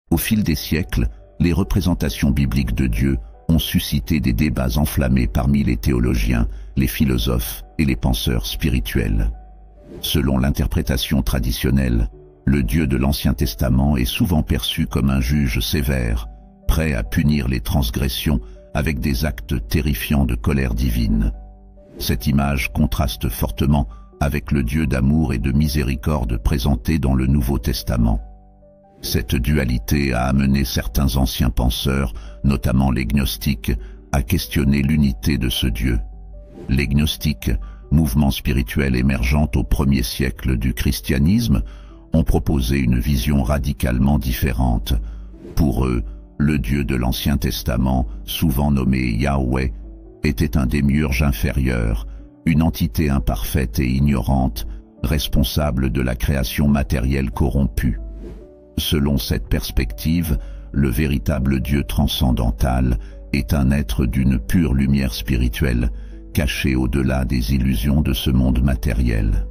Au fil des siècles, les représentations bibliques de Dieu ont suscité des débats enflammés parmi les théologiens, les philosophes et les penseurs spirituels. Selon l'interprétation traditionnelle, le Dieu de l'Ancien Testament est souvent perçu comme un juge sévère, prêt à punir les transgressions avec des actes terrifiants de colère divine. Cette image contraste fortement avec le Dieu d'amour et de miséricorde présenté dans le Nouveau Testament. Cette dualité a amené certains anciens penseurs, notamment les gnostiques, à questionner l'unité de ce Dieu. Les gnostiques, mouvement spirituel émergent au 1er siècle du christianisme, ont proposé une vision radicalement différente. Pour eux, le Dieu de l'Ancien Testament, souvent nommé Yahweh, était un démiurge inférieur, une entité imparfaite et ignorante, responsable de la création matérielle corrompue. Selon cette perspective, le véritable Dieu transcendantal est un être d'une pure lumière spirituelle, caché au-delà des illusions de ce monde matériel.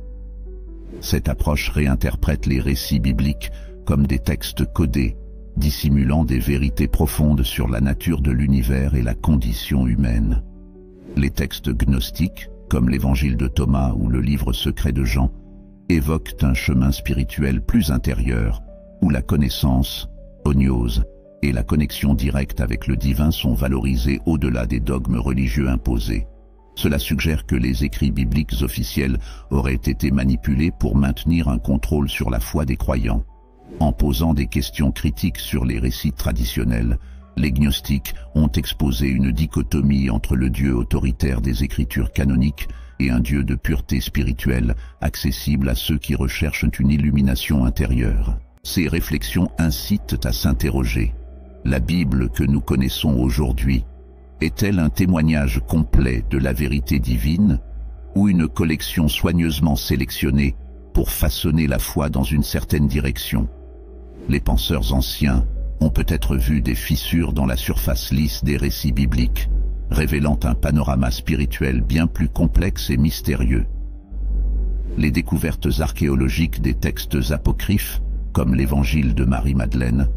Cette approche réinterprète les récits bibliques comme des textes codés, dissimulant des vérités profondes sur la nature de l'univers et la condition humaine. Les textes gnostiques, comme l'Évangile de Thomas ou le livre secret de Jean, évoquent un chemin spirituel plus intérieur, où la connaissance, oniose, et la connexion directe avec le divin sont valorisées au-delà des dogmes religieux imposés. Cela suggère que les écrits bibliques officiels auraient été manipulés pour maintenir un contrôle sur la foi des croyants. En posant des questions critiques sur les récits traditionnels, les gnostiques ont exposé une dichotomie entre le Dieu autoritaire des Écritures canoniques et un Dieu de pureté spirituelle, accessible à ceux qui recherchent une illumination intérieure. Ces réflexions incitent à s'interroger. La Bible que nous connaissons aujourd'hui est-elle un témoignage complet de la vérité divine ou une collection soigneusement sélectionnée pour façonner la foi dans une certaine direction? Les penseurs anciens ont peut-être vu des fissures dans la surface lisse des récits bibliques, révélant un panorama spirituel bien plus complexe et mystérieux. Les découvertes archéologiques des textes apocryphes, comme l'Évangile de Marie-Madeleine,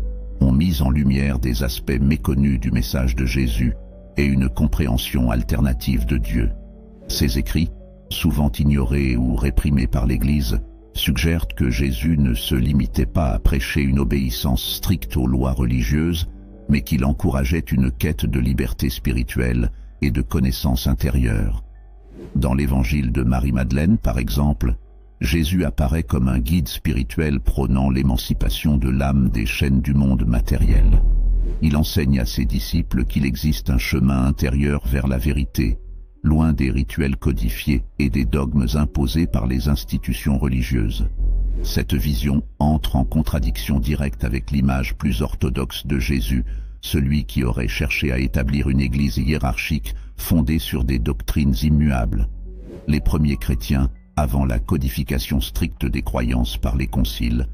ont mis en lumière des aspects méconnus du message de Jésus et une compréhension alternative de Dieu. Ces écrits, souvent ignorés ou réprimés par l'Église, suggèrent que Jésus ne se limitait pas à prêcher une obéissance stricte aux lois religieuses, mais qu'il encourageait une quête de liberté spirituelle et de connaissance intérieure. Dans l'Évangile de Marie-Madeleine, par exemple, Jésus apparaît comme un guide spirituel prônant l'émancipation de l'âme des chaînes du monde matériel. Il enseigne à ses disciples qu'il existe un chemin intérieur vers la vérité, loin des rituels codifiés et des dogmes imposés par les institutions religieuses. Cette vision entre en contradiction directe avec l'image plus orthodoxe de Jésus, celui qui aurait cherché à établir une église hiérarchique fondée sur des doctrines immuables. Les premiers chrétiens, avant la codification stricte des croyances par les conciles,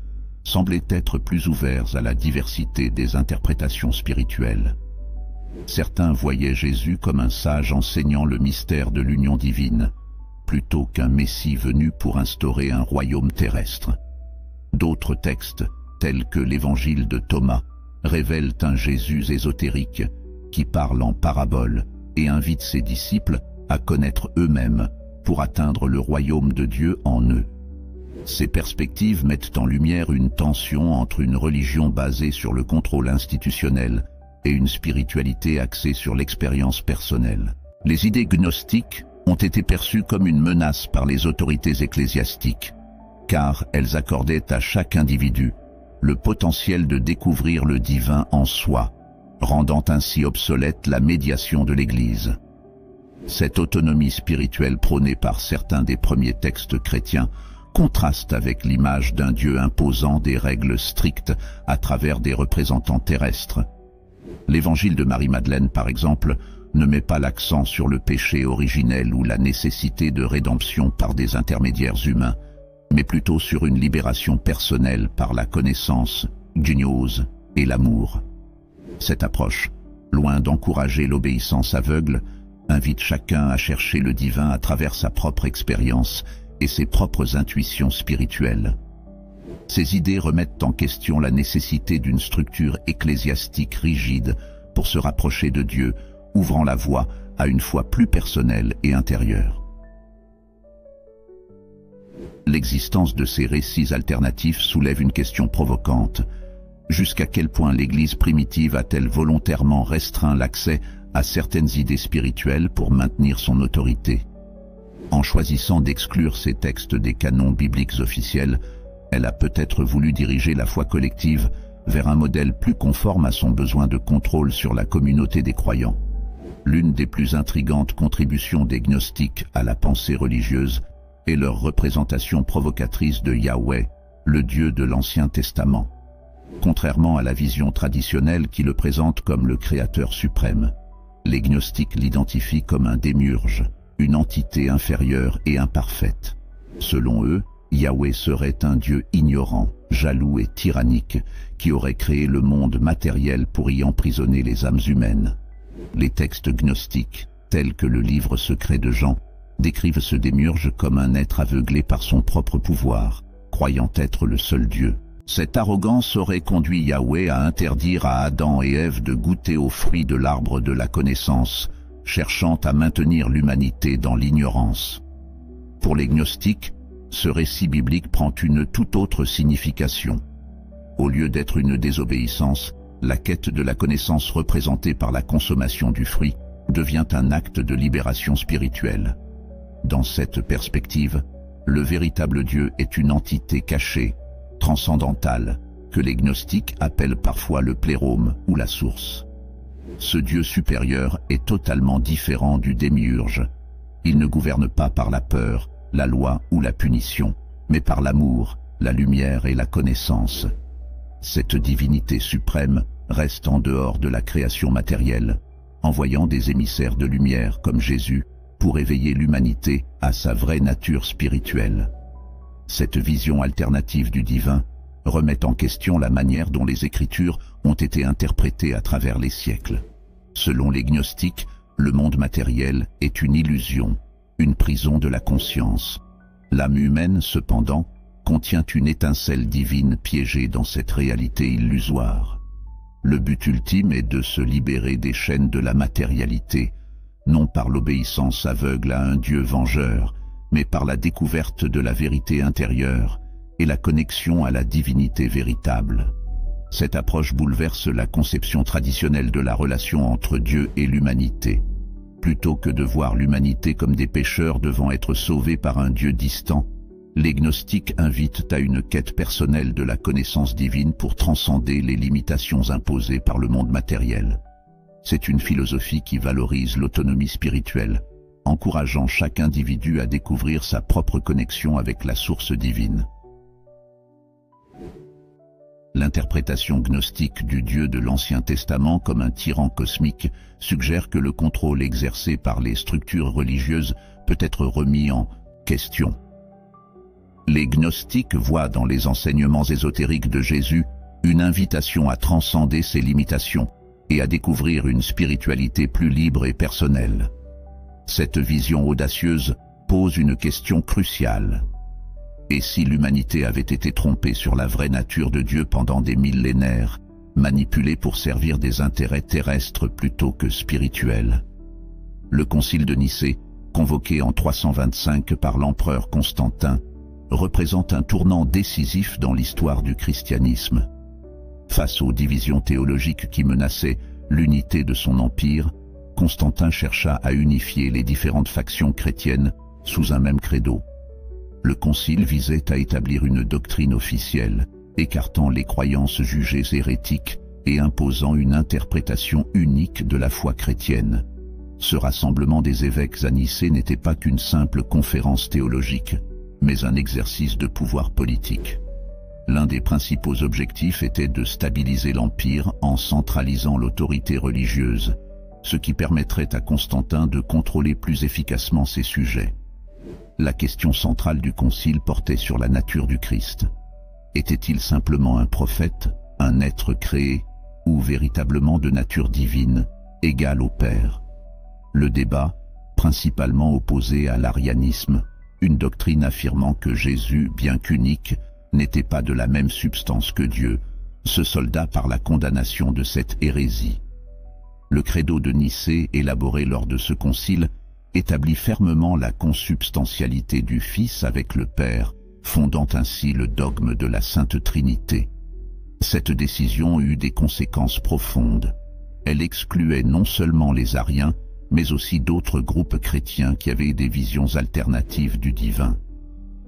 semblaient être plus ouverts à la diversité des interprétations spirituelles. Certains voyaient Jésus comme un sage enseignant le mystère de l'union divine, plutôt qu'un Messie venu pour instaurer un royaume terrestre. D'autres textes, tels que l'Évangile de Thomas, révèlent un Jésus ésotérique qui parle en paraboles et invite ses disciples à connaître eux-mêmes pour atteindre le royaume de Dieu en eux. Ces perspectives mettent en lumière une tension entre une religion basée sur le contrôle institutionnel et une spiritualité axée sur l'expérience personnelle. Les idées gnostiques ont été perçues comme une menace par les autorités ecclésiastiques, car elles accordaient à chaque individu le potentiel de découvrir le divin en soi, rendant ainsi obsolète la médiation de l'Église. Cette autonomie spirituelle prônée par certains des premiers textes chrétiens contraste avec l'image d'un Dieu imposant des règles strictes à travers des représentants terrestres. L'Évangile de Marie-Madeleine, par exemple, ne met pas l'accent sur le péché originel ou la nécessité de rédemption par des intermédiaires humains, mais plutôt sur une libération personnelle par la connaissance, gnose et l'amour. Cette approche, loin d'encourager l'obéissance aveugle, invite chacun à chercher le divin à travers sa propre expérience et ses propres intuitions spirituelles. Ces idées remettent en question la nécessité d'une structure ecclésiastique rigide pour se rapprocher de Dieu, ouvrant la voie à une foi plus personnelle et intérieure. L'existence de ces récits alternatifs soulève une question provocante. Jusqu'à quel point l'Église primitive a-t-elle volontairement restreint l'accès à certaines idées spirituelles pour maintenir son autorité? En choisissant d'exclure ces textes des canons bibliques officiels, elle a peut-être voulu diriger la foi collective vers un modèle plus conforme à son besoin de contrôle sur la communauté des croyants. L'une des plus intrigantes contributions des gnostiques à la pensée religieuse est leur représentation provocatrice de Yahweh, le Dieu de l'Ancien Testament. Contrairement à la vision traditionnelle qui le présente comme le Créateur suprême, les gnostiques l'identifient comme un démiurge, une entité inférieure et imparfaite. Selon eux, Yahweh serait un Dieu ignorant, jaloux et tyrannique, qui aurait créé le monde matériel pour y emprisonner les âmes humaines. Les textes gnostiques, tels que le livre secret de Jean, décrivent ce démiurge comme un être aveuglé par son propre pouvoir, croyant être le seul Dieu. Cette arrogance aurait conduit Yahweh à interdire à Adam et Ève de goûter aux fruits de l'arbre de la connaissance, cherchant à maintenir l'humanité dans l'ignorance. Pour les gnostiques, ce récit biblique prend une toute autre signification. Au lieu d'être une désobéissance, la quête de la connaissance représentée par la consommation du fruit devient un acte de libération spirituelle. Dans cette perspective, le véritable Dieu est une entité cachée, transcendantale, que les gnostiques appellent parfois le plérôme ou la source. Ce Dieu supérieur est totalement différent du démiurge. Il ne gouverne pas par la peur, la loi ou la punition, mais par l'amour, la lumière et la connaissance. Cette divinité suprême reste en dehors de la création matérielle, envoyant des émissaires de lumière comme Jésus pour éveiller l'humanité à sa vraie nature spirituelle. Cette vision alternative du divin remet en question la manière dont les Écritures ont été interprétées à travers les siècles. Selon les gnostiques, le monde matériel est une illusion, une prison de la conscience. L'âme humaine, cependant, contient une étincelle divine piégée dans cette réalité illusoire. Le but ultime est de se libérer des chaînes de la matérialité, non par l'obéissance aveugle à un Dieu vengeur, mais par la découverte de la vérité intérieure et la connexion à la divinité véritable. Cette approche bouleverse la conception traditionnelle de la relation entre Dieu et l'humanité. Plutôt que de voir l'humanité comme des pécheurs devant être sauvés par un Dieu distant, les gnostiques invitent à une quête personnelle de la connaissance divine pour transcender les limitations imposées par le monde matériel. C'est une philosophie qui valorise l'autonomie spirituelle, encourageant chaque individu à découvrir sa propre connexion avec la source divine. L'interprétation gnostique du Dieu de l'Ancien Testament comme un tyran cosmique suggère que le contrôle exercé par les structures religieuses peut être remis en question. Les gnostiques voient dans les enseignements ésotériques de Jésus une invitation à transcender ses limitations et à découvrir une spiritualité plus libre et personnelle. Cette vision audacieuse pose une question cruciale. Et si l'humanité avait été trompée sur la vraie nature de Dieu pendant des millénaires, manipulée pour servir des intérêts terrestres plutôt que spirituels? Le concile de Nicée, convoqué en 325 par l'empereur Constantin, représente un tournant décisif dans l'histoire du christianisme. Face aux divisions théologiques qui menaçaient l'unité de son empire, Constantin chercha à unifier les différentes factions chrétiennes sous un même credo. Le concile visait à établir une doctrine officielle, écartant les croyances jugées hérétiques et imposant une interprétation unique de la foi chrétienne. Ce rassemblement des évêques à Nicée n'était pas qu'une simple conférence théologique, mais un exercice de pouvoir politique. L'un des principaux objectifs était de stabiliser l'Empire en centralisant l'autorité religieuse, ce qui permettrait à Constantin de contrôler plus efficacement ses sujets. La question centrale du concile portait sur la nature du Christ. Était-il simplement un prophète, un être créé, ou véritablement de nature divine, égal au Père? Le débat, principalement opposé à l'arianisme, une doctrine affirmant que Jésus, bien qu'unique, n'était pas de la même substance que Dieu, se solda par la condamnation de cette hérésie. Le credo de Nicée, élaboré lors de ce concile, établit fermement la consubstantialité du Fils avec le Père, fondant ainsi le dogme de la Sainte Trinité. Cette décision eut des conséquences profondes. Elle excluait non seulement les ariens, mais aussi d'autres groupes chrétiens qui avaient des visions alternatives du divin.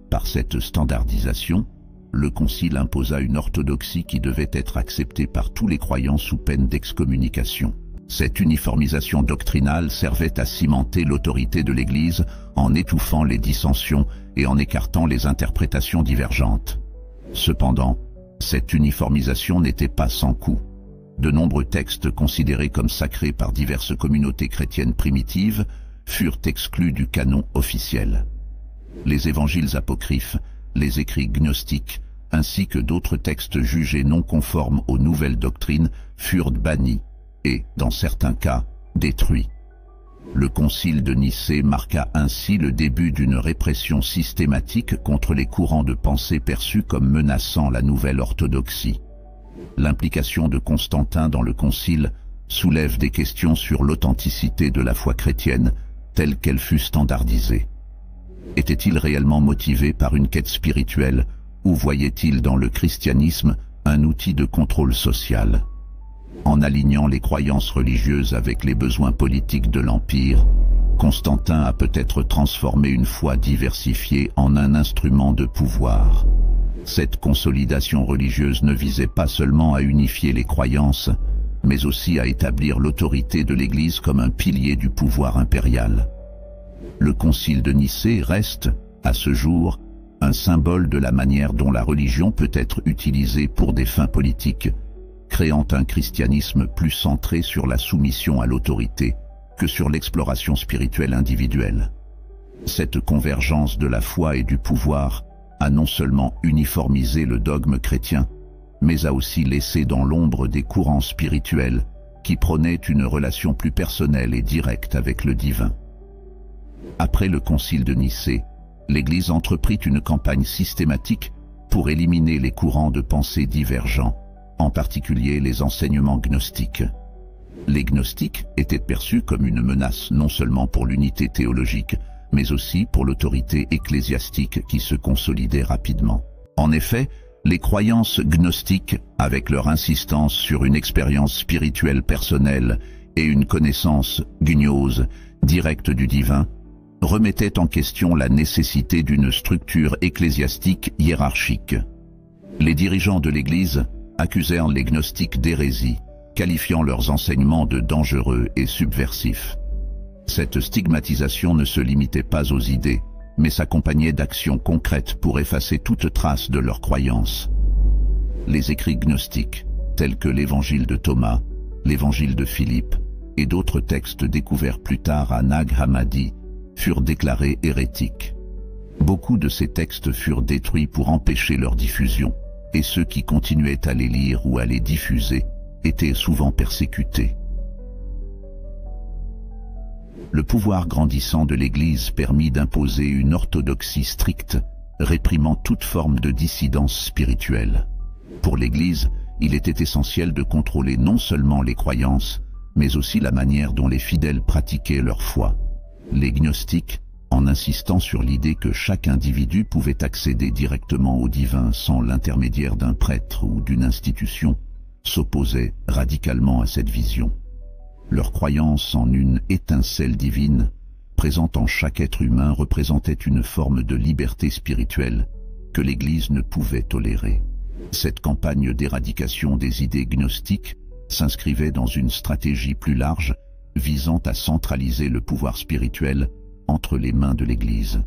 Par cette standardisation, le Concile imposa une orthodoxie qui devait être acceptée par tous les croyants sous peine d'excommunication. Cette uniformisation doctrinale servait à cimenter l'autorité de l'Église en étouffant les dissensions et en écartant les interprétations divergentes. Cependant, cette uniformisation n'était pas sans coût. De nombreux textes considérés comme sacrés par diverses communautés chrétiennes primitives furent exclus du canon officiel. Les évangiles apocryphes, les écrits gnostiques, ainsi que d'autres textes jugés non conformes aux nouvelles doctrines furent bannis et, dans certains cas, détruits. Le concile de Nicée marqua ainsi le début d'une répression systématique contre les courants de pensée perçus comme menaçant la nouvelle orthodoxie. L'implication de Constantin dans le concile soulève des questions sur l'authenticité de la foi chrétienne telle qu'elle fut standardisée. Était-il réellement motivé par une quête spirituelle ou voyait-il dans le christianisme un outil de contrôle social? En alignant les croyances religieuses avec les besoins politiques de l'Empire, Constantin a peut-être transformé une foi diversifiée en un instrument de pouvoir. Cette consolidation religieuse ne visait pas seulement à unifier les croyances, mais aussi à établir l'autorité de l'Église comme un pilier du pouvoir impérial. Le concile de Nicée reste, à ce jour, un symbole de la manière dont la religion peut être utilisée pour des fins politiques, créant un christianisme plus centré sur la soumission à l'autorité que sur l'exploration spirituelle individuelle. Cette convergence de la foi et du pouvoir a non seulement uniformisé le dogme chrétien, mais a aussi laissé dans l'ombre des courants spirituels qui prônaient une relation plus personnelle et directe avec le divin. Après le concile de Nicée, l'Église entreprit une campagne systématique pour éliminer les courants de pensée divergents, en particulier les enseignements gnostiques. Les gnostiques étaient perçus comme une menace non seulement pour l'unité théologique, mais aussi pour l'autorité ecclésiastique qui se consolidait rapidement. En effet, les croyances gnostiques, avec leur insistance sur une expérience spirituelle personnelle et une connaissance gnose directe du divin, remettaient en question la nécessité d'une structure ecclésiastique hiérarchique. Les dirigeants de l'Église accusèrent les gnostiques d'hérésie, qualifiant leurs enseignements de dangereux et subversifs. Cette stigmatisation ne se limitait pas aux idées, mais s'accompagnait d'actions concrètes pour effacer toute trace de leurs croyances. Les écrits gnostiques, tels que l'évangile de Thomas, l'évangile de Philippe et d'autres textes découverts plus tard à Nag Hammadi, furent déclarés hérétiques. Beaucoup de ces textes furent détruits pour empêcher leur diffusion, et ceux qui continuaient à les lire ou à les diffuser étaient souvent persécutés. Le pouvoir grandissant de l'Église permit d'imposer une orthodoxie stricte, réprimant toute forme de dissidence spirituelle. Pour l'Église, il était essentiel de contrôler non seulement les croyances, mais aussi la manière dont les fidèles pratiquaient leur foi. Les gnostiques, en insistant sur l'idée que chaque individu pouvait accéder directement au divin sans l'intermédiaire d'un prêtre ou d'une institution, s'opposaient radicalement à cette vision. Leur croyance en une étincelle divine, présente en chaque être humain, représentait une forme de liberté spirituelle que l'Église ne pouvait tolérer. Cette campagne d'éradication des idées gnostiques s'inscrivait dans une stratégie plus large visant à centraliser le pouvoir spirituel entre les mains de l'Église.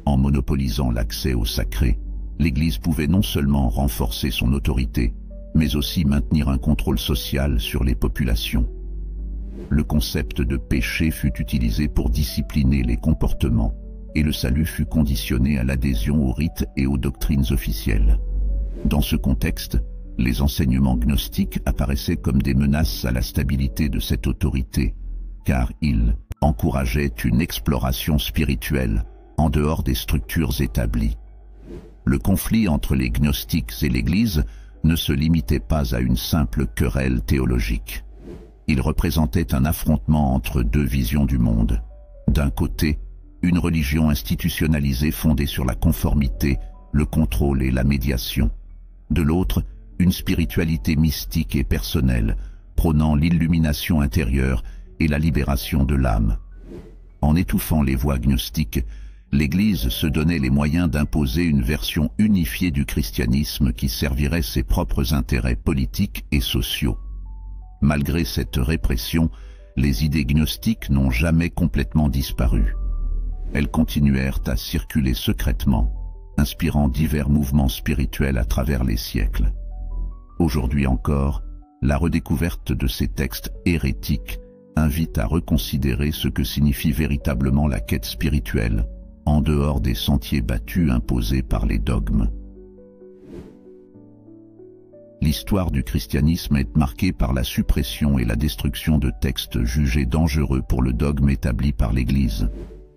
En monopolisant l'accès au sacré, l'Église pouvait non seulement renforcer son autorité, mais aussi maintenir un contrôle social sur les populations. Le concept de péché fut utilisé pour discipliner les comportements, et le salut fut conditionné à l'adhésion aux rites et aux doctrines officielles. Dans ce contexte, les enseignements gnostiques apparaissaient comme des menaces à la stabilité de cette autorité, car ils encourageaient une exploration spirituelle en dehors des structures établies. Le conflit entre les gnostiques et l'Église ne se limitait pas à une simple querelle théologique. Il représentait un affrontement entre deux visions du monde. D'un côté, une religion institutionnalisée fondée sur la conformité, le contrôle et la médiation. De l'autre, une spiritualité mystique et personnelle, prônant l'illumination intérieure et la libération de l'âme. En étouffant les voix gnostiques, l'Église se donnait les moyens d'imposer une version unifiée du christianisme qui servirait ses propres intérêts politiques et sociaux. Malgré cette répression, les idées gnostiques n'ont jamais complètement disparu. Elles continuèrent à circuler secrètement, inspirant divers mouvements spirituels à travers les siècles. Aujourd'hui encore, la redécouverte de ces textes hérétiques invite à reconsidérer ce que signifie véritablement la quête spirituelle, en dehors des sentiers battus imposés par les dogmes. L'histoire du christianisme est marquée par la suppression et la destruction de textes jugés dangereux pour le dogme établi par l'Église.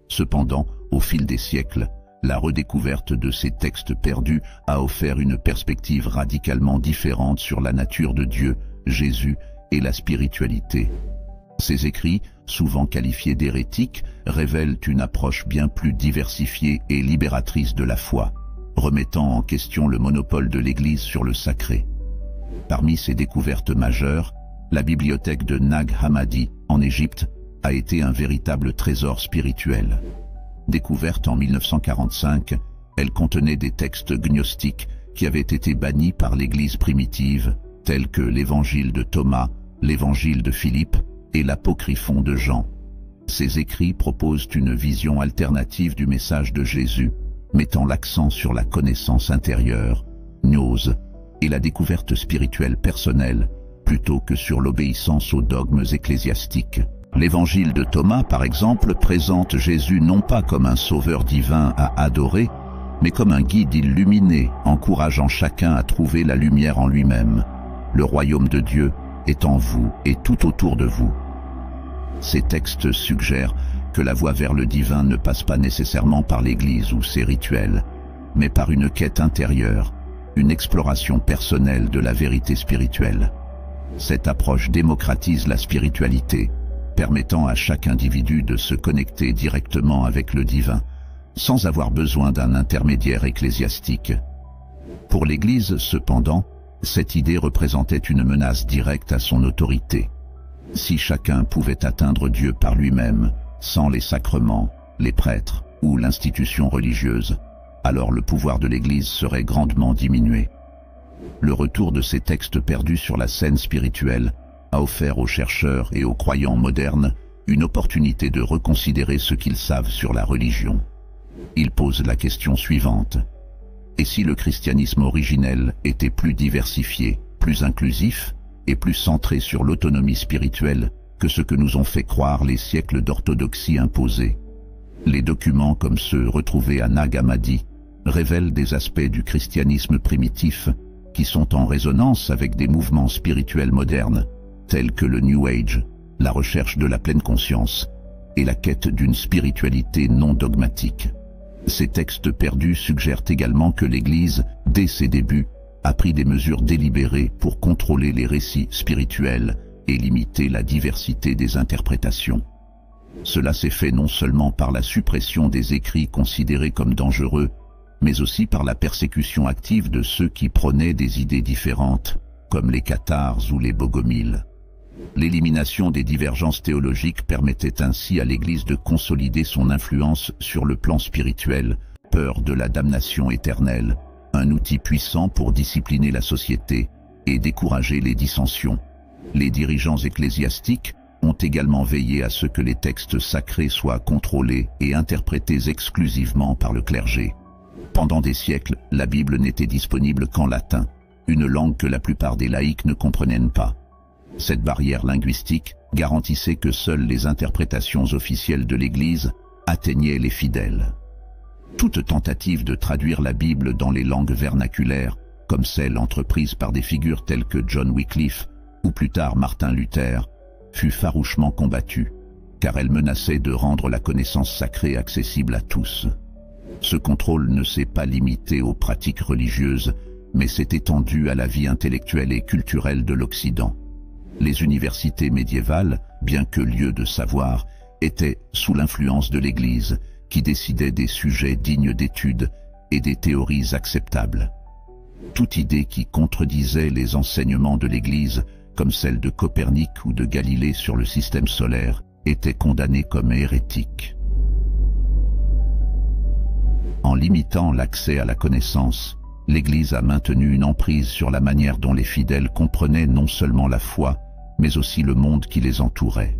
Cependant, au fil des siècles, la redécouverte de ces textes perdus a offert une perspective radicalement différente sur la nature de Dieu, Jésus et la spiritualité. Ces écrits, souvent qualifiés d'hérétiques, révèlent une approche bien plus diversifiée et libératrice de la foi, remettant en question le monopole de l'Église sur le sacré. Parmi ces découvertes majeures, la bibliothèque de Nag Hammadi, en Égypte, a été un véritable trésor spirituel. Découverte en 1945, elle contenait des textes gnostiques qui avaient été bannis par l'Église primitive, tels que l'Évangile de Thomas, l'Évangile de Philippe et l'Apocryphon de Jean. Ces écrits proposent une vision alternative du message de Jésus, mettant l'accent sur la connaissance intérieure, gnose, et la découverte spirituelle personnelle, plutôt que sur l'obéissance aux dogmes ecclésiastiques. L'Évangile de Thomas, par exemple, présente Jésus non pas comme un sauveur divin à adorer, mais comme un guide illuminé, encourageant chacun à trouver la lumière en lui-même. Le royaume de Dieu est en vous et tout autour de vous. Ces textes suggèrent que la voie vers le divin ne passe pas nécessairement par l'Église ou ses rituels, mais par une quête intérieure, une exploration personnelle de la vérité spirituelle. Cette approche démocratise la spiritualité, permettant à chaque individu de se connecter directement avec le divin, sans avoir besoin d'un intermédiaire ecclésiastique. Pour l'Église, cependant, cette idée représentait une menace directe à son autorité. Si chacun pouvait atteindre Dieu par lui-même, sans les sacrements, les prêtres ou l'institution religieuse, alors le pouvoir de l'Église serait grandement diminué. Le retour de ces textes perdus sur la scène spirituelle a offert aux chercheurs et aux croyants modernes une opportunité de reconsidérer ce qu'ils savent sur la religion. Ils posent la question suivante. Et si le christianisme originel était plus diversifié, plus inclusif et plus centré sur l'autonomie spirituelle que ce que nous ont fait croire les siècles d'orthodoxie imposée? Les documents comme ceux retrouvés à Nag Hammadi révèlent des aspects du christianisme primitif qui sont en résonance avec des mouvements spirituels modernes, tels que le New Age, la recherche de la pleine conscience et la quête d'une spiritualité non dogmatique. Ces textes perdus suggèrent également que l'Église, dès ses débuts, a pris des mesures délibérées pour contrôler les récits spirituels et limiter la diversité des interprétations. Cela s'est fait non seulement par la suppression des écrits considérés comme dangereux, mais aussi par la persécution active de ceux qui prônaient des idées différentes, comme les cathars ou les bogomiles. L'élimination des divergences théologiques permettait ainsi à l'Église de consolider son influence sur le plan spirituel, peur de la damnation éternelle, un outil puissant pour discipliner la société et décourager les dissensions. Les dirigeants ecclésiastiques ont également veillé à ce que les textes sacrés soient contrôlés et interprétés exclusivement par le clergé. Pendant des siècles, la Bible n'était disponible qu'en latin, une langue que la plupart des laïcs ne comprenaient pas. Cette barrière linguistique garantissait que seules les interprétations officielles de l'Église atteignaient les fidèles. Toute tentative de traduire la Bible dans les langues vernaculaires, comme celle entreprise par des figures telles que John Wycliffe ou plus tard Martin Luther, fut farouchement combattue, car elle menaçait de rendre la connaissance sacrée accessible à tous. Ce contrôle ne s'est pas limité aux pratiques religieuses, mais s'est étendu à la vie intellectuelle et culturelle de l'Occident. Les universités médiévales, bien que lieux de savoir, étaient sous l'influence de l'Église, qui décidait des sujets dignes d'étude et des théories acceptables. Toute idée qui contredisait les enseignements de l'Église, comme celle de Copernic ou de Galilée sur le système solaire, était condamnée comme hérétique. En limitant l'accès à la connaissance, l'Église a maintenu une emprise sur la manière dont les fidèles comprenaient non seulement la foi, mais aussi le monde qui les entourait.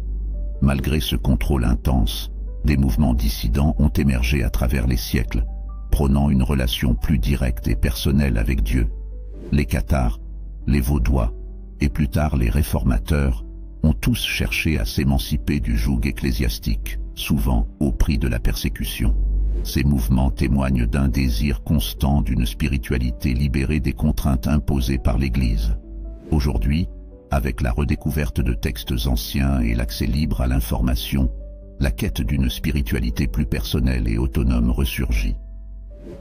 Malgré ce contrôle intense, des mouvements dissidents ont émergé à travers les siècles, prônant une relation plus directe et personnelle avec Dieu. Les cathares, les vaudois, et plus tard les réformateurs, ont tous cherché à s'émanciper du joug ecclésiastique, souvent au prix de la persécution. Ces mouvements témoignent d'un désir constant d'une spiritualité libérée des contraintes imposées par l'Église. Aujourd'hui, avec la redécouverte de textes anciens et l'accès libre à l'information, la quête d'une spiritualité plus personnelle et autonome ressurgit.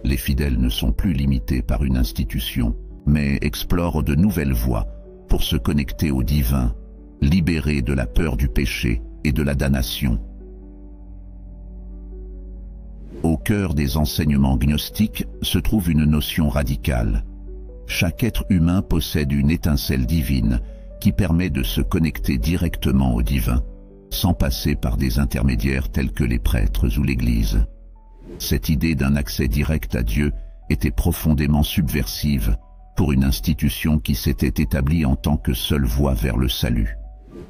Les fidèles ne sont plus limités par une institution, mais explorent de nouvelles voies pour se connecter au divin, libérés de la peur du péché et de la damnation. Au cœur des enseignements gnostiques se trouve une notion radicale. Chaque être humain possède une étincelle divine qui permet de se connecter directement au divin, sans passer par des intermédiaires tels que les prêtres ou l'Église. Cette idée d'un accès direct à Dieu était profondément subversive pour une institution qui s'était établie en tant que seule voie vers le salut.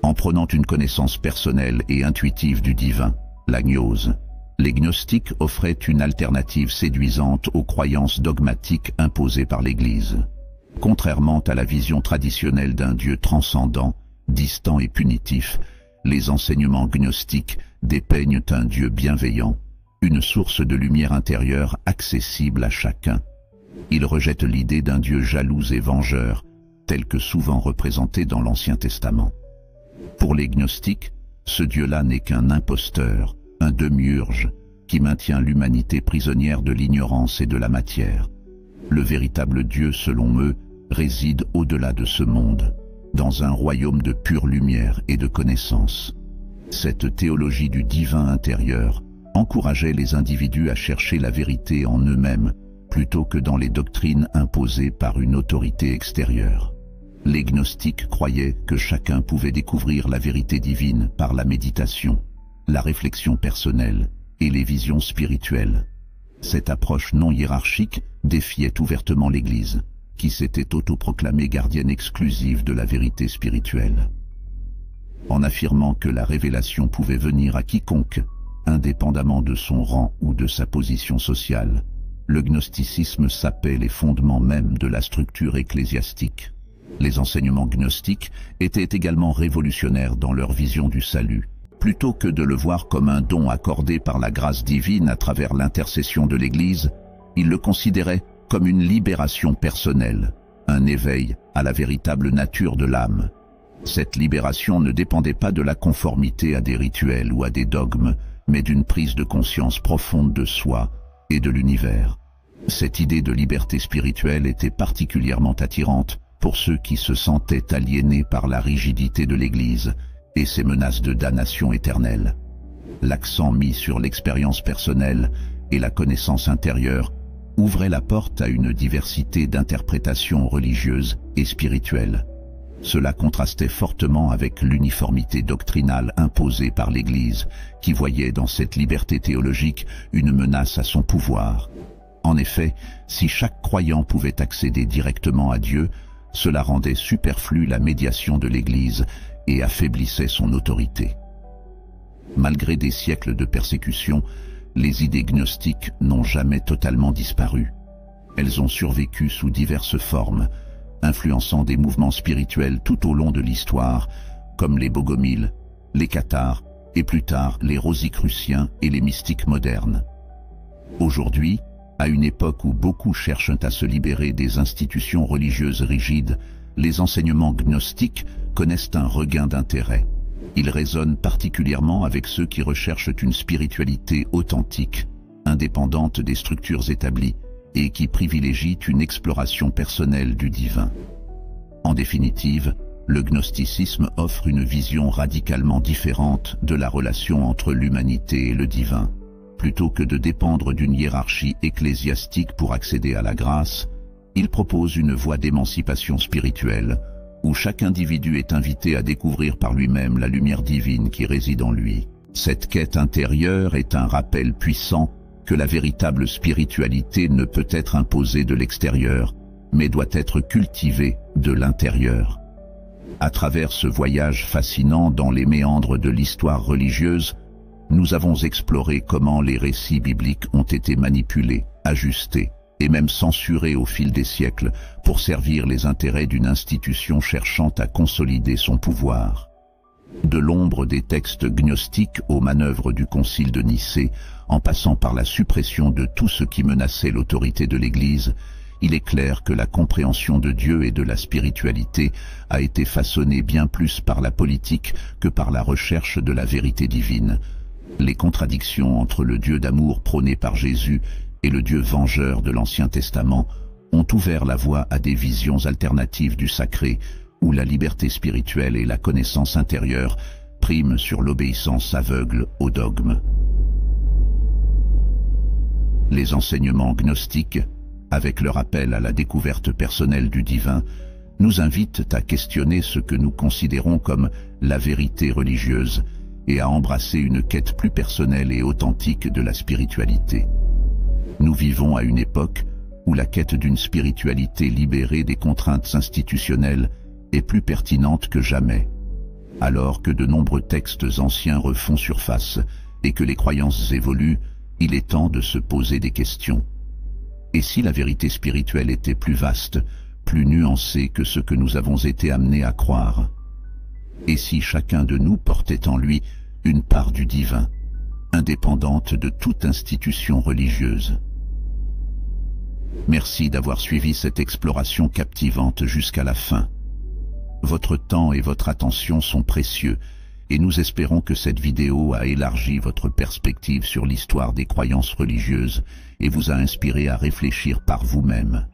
En prenant une connaissance personnelle et intuitive du divin, la gnose, les gnostiques offraient une alternative séduisante aux croyances dogmatiques imposées par l'Église. Contrairement à la vision traditionnelle d'un Dieu transcendant, distant et punitif, les enseignements gnostiques dépeignent un Dieu bienveillant, une source de lumière intérieure accessible à chacun. Ils rejettent l'idée d'un Dieu jaloux et vengeur, tel que souvent représenté dans l'Ancien Testament. Pour les gnostiques, ce Dieu-là n'est qu'un imposteur, un démiurge, qui maintient l'humanité prisonnière de l'ignorance et de la matière. Le véritable Dieu, selon eux, réside au-delà de ce monde, dans un royaume de pure lumière et de connaissance. Cette théologie du divin intérieur encourageait les individus à chercher la vérité en eux-mêmes, plutôt que dans les doctrines imposées par une autorité extérieure. Les gnostiques croyaient que chacun pouvait découvrir la vérité divine par la méditation, la réflexion personnelle et les visions spirituelles. Cette approche non hiérarchique défiait ouvertement l'Église, qui s'était autoproclamée gardienne exclusive de la vérité spirituelle. En affirmant que la révélation pouvait venir à quiconque, indépendamment de son rang ou de sa position sociale, le gnosticisme sapait les fondements mêmes de la structure ecclésiastique. Les enseignements gnostiques étaient également révolutionnaires dans leur vision du salut. Plutôt que de le voir comme un don accordé par la grâce divine à travers l'intercession de l'Église, ils le considéraient comme une libération personnelle, un éveil à la véritable nature de l'âme. Cette libération ne dépendait pas de la conformité à des rituels ou à des dogmes, mais d'une prise de conscience profonde de soi et de l'univers. Cette idée de liberté spirituelle était particulièrement attirante pour ceux qui se sentaient aliénés par la rigidité de l'Église et ses menaces de damnation éternelle. L'accent mis sur l'expérience personnelle et la connaissance intérieure ouvrait la porte à une diversité d'interprétations religieuses et spirituelles. Cela contrastait fortement avec l'uniformité doctrinale imposée par l'Église, qui voyait dans cette liberté théologique une menace à son pouvoir. En effet, si chaque croyant pouvait accéder directement à Dieu, cela rendait superflue la médiation de l'Église et affaiblissait son autorité. Malgré des siècles de persécution, les idées gnostiques n'ont jamais totalement disparu. Elles ont survécu sous diverses formes, influençant des mouvements spirituels tout au long de l'histoire, comme les bogomiles, les cathares et plus tard les rosicruciens et les mystiques modernes. Aujourd'hui, à une époque où beaucoup cherchent à se libérer des institutions religieuses rigides, les enseignements gnostiques connaissent un regain d'intérêt. Ils résonnent particulièrement avec ceux qui recherchent une spiritualité authentique, indépendante des structures établies et qui privilégie une exploration personnelle du divin. En définitive, le gnosticisme offre une vision radicalement différente de la relation entre l'humanité et le divin. Plutôt que de dépendre d'une hiérarchie ecclésiastique pour accéder à la grâce, il propose une voie d'émancipation spirituelle, où chaque individu est invité à découvrir par lui-même la lumière divine qui réside en lui. Cette quête intérieure est un rappel puissant que la véritable spiritualité ne peut être imposée de l'extérieur, mais doit être cultivée de l'intérieur. À travers ce voyage fascinant dans les méandres de l'histoire religieuse, nous avons exploré comment les récits bibliques ont été manipulés, ajustés et même censurés au fil des siècles pour servir les intérêts d'une institution cherchant à consolider son pouvoir. De l'ombre des textes gnostiques aux manœuvres du Concile de Nicée, en passant par la suppression de tout ce qui menaçait l'autorité de l'Église, il est clair que la compréhension de Dieu et de la spiritualité a été façonnée bien plus par la politique que par la recherche de la vérité divine. Les contradictions entre le Dieu d'amour prôné par Jésus et le Dieu vengeur de l'Ancien Testament ont ouvert la voie à des visions alternatives du sacré, où la liberté spirituelle et la connaissance intérieure priment sur l'obéissance aveugle au dogme. Les enseignements gnostiques, avec leur appel à la découverte personnelle du divin, nous invitent à questionner ce que nous considérons comme la vérité religieuse et à embrasser une quête plus personnelle et authentique de la spiritualité. Nous vivons à une époque où la quête d'une spiritualité libérée des contraintes institutionnelles est plus pertinente que jamais. Alors que de nombreux textes anciens refont surface et que les croyances évoluent, il est temps de se poser des questions. Et si la vérité spirituelle était plus vaste, plus nuancée que ce que nous avons été amenés à croire? Et si chacun de nous portait en lui une part du divin, indépendante de toute institution religieuse? Merci d'avoir suivi cette exploration captivante jusqu'à la fin. Votre temps et votre attention sont précieux et nous espérons que cette vidéo a élargi votre perspective sur l'histoire des croyances religieuses et vous a inspiré à réfléchir par vous-même.